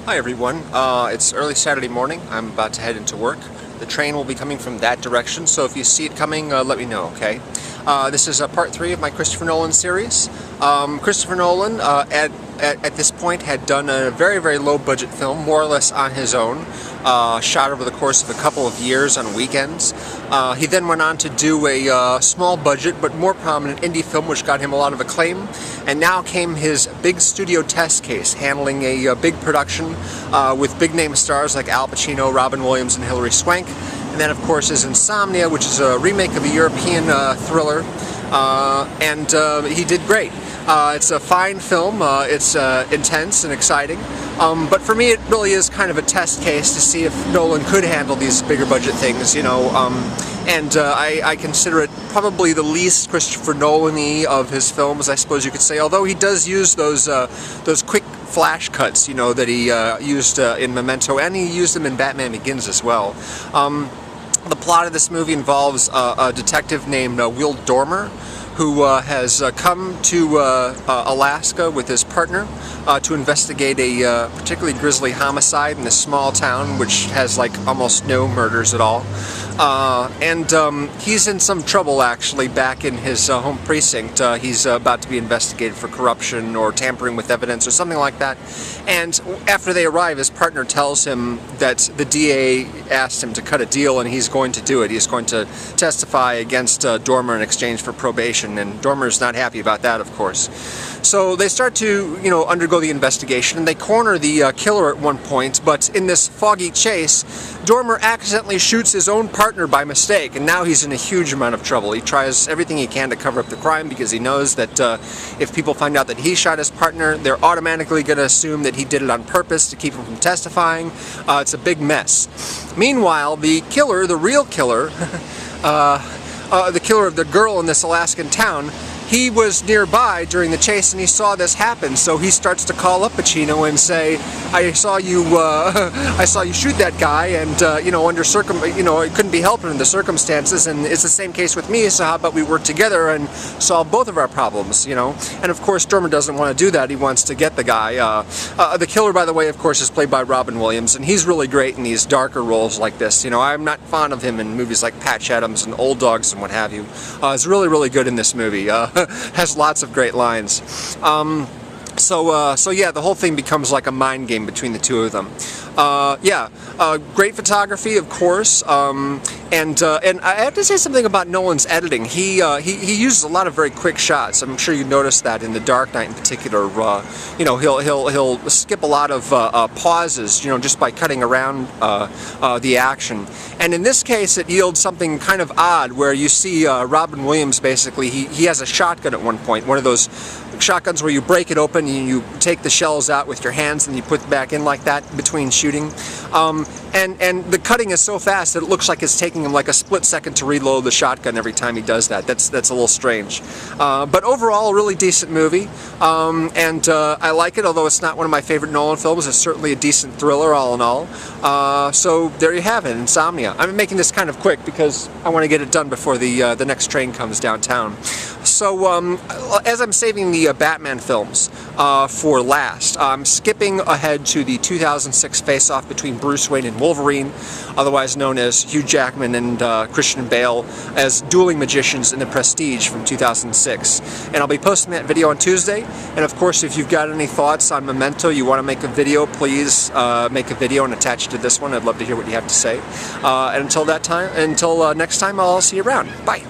Hi everyone, it's early Saturday morning. I'm about to head into work. The train will be coming from that direction, so if you see it coming, let me know, okay? This is part 3 of my Christopher Nolan series. Christopher Nolan, at this point, had done a very, very low-budget film, more or less on his own, shot over the course of a couple of years on weekends. He then went on to do a small-budget but more prominent indie film, which got him a lot of acclaim. And now came his big studio test case, handling a big production with big-name stars like Al Pacino, Robin Williams, and Hilary Swank. And then, of course, is Insomnia, which is a remake of a European thriller. And he did great. It's a fine film, it's intense and exciting, but for me it really is kind of a test case to see if Nolan could handle these bigger budget things, you know, and I consider it probably the least Christopher Nolan-y of his films, I suppose you could say, although he does use those quick flash cuts, you know, that he used in Memento, and he used them in Batman Begins as well. The plot of this movie involves a detective named Will Dormer, who has come to Alaska with his partner to investigate a particularly grisly homicide in this small town which has like almost no murders at all. And he's in some trouble actually back in his home precinct. He's about to be investigated for corruption or tampering with evidence or something like that. And after they arrive, his partner tells him that the DA asked him to cut a deal and he's going to do it. He's going to testify against Dormer in exchange for probation, and Dormer's not happy about that, of course. So they start to, you know, undergo the investigation, and they corner the killer at one point, but in this foggy chase, Dormer accidentally shoots his own partner by mistake, and now he's in a huge amount of trouble. He tries everything he can to cover up the crime because he knows that if people find out that he shot his partner, they're automatically going to assume that he did it on purpose to keep him from testifying. It's a big mess. Meanwhile, the killer, the real killer, the killer of the girl in this Alaskan town, he was nearby during the chase and he saw this happen, so he starts to call up Pacino and say, I saw you shoot that guy, and you know, it couldn't be helped under the circumstances, and it's the same case with me, so how about we work together and solve both of our problems, you know? And of course Dormer doesn't want to do that. He wants to get the guy. The killer, by the way, of course, is played by Robin Williams, and he's really great in these darker roles like this. You know, I'm not fond of him in movies like Patch Adams and Old Dogs and what have you. He's really, really good in this movie. Has lots of great lines. So yeah, the whole thing becomes like a mind game between the two of them. Great photography, of course, and I have to say something about Nolan's editing. He uses a lot of very quick shots. I'm sure you noticed that in The Dark Knight in particular. You know, he'll skip a lot of pauses, you know, just by cutting around the action. And in this case, it yields something kind of odd, where you see Robin Williams basically. He has a shotgun at one point, one of those shotguns where you break it open and you take the shells out with your hands and you put it back in like that between shooting. And the cutting is so fast that it looks like it's taking him like a split second to reload the shotgun every time he does that. That's a little strange. But overall, a really decent movie. I like it, although it's not one of my favorite Nolan films. It's certainly a decent thriller all in all. So there you have it, Insomnia. I'm making this kind of quick because I want to get it done before the next train comes downtown. So as I'm saving the Batman films for last, I'm skipping ahead to the 2006 face-off between Bruce Wayne and Wolverine, otherwise known as Hugh Jackman and Christian Bale as dueling magicians in The Prestige from 2006. And I'll be posting that video on Tuesday. And of course, if you've got any thoughts on Memento, you want to make a video, please make a video and attach it to this one. I'd love to hear what you have to say. And until next time, I'll see you around. Bye.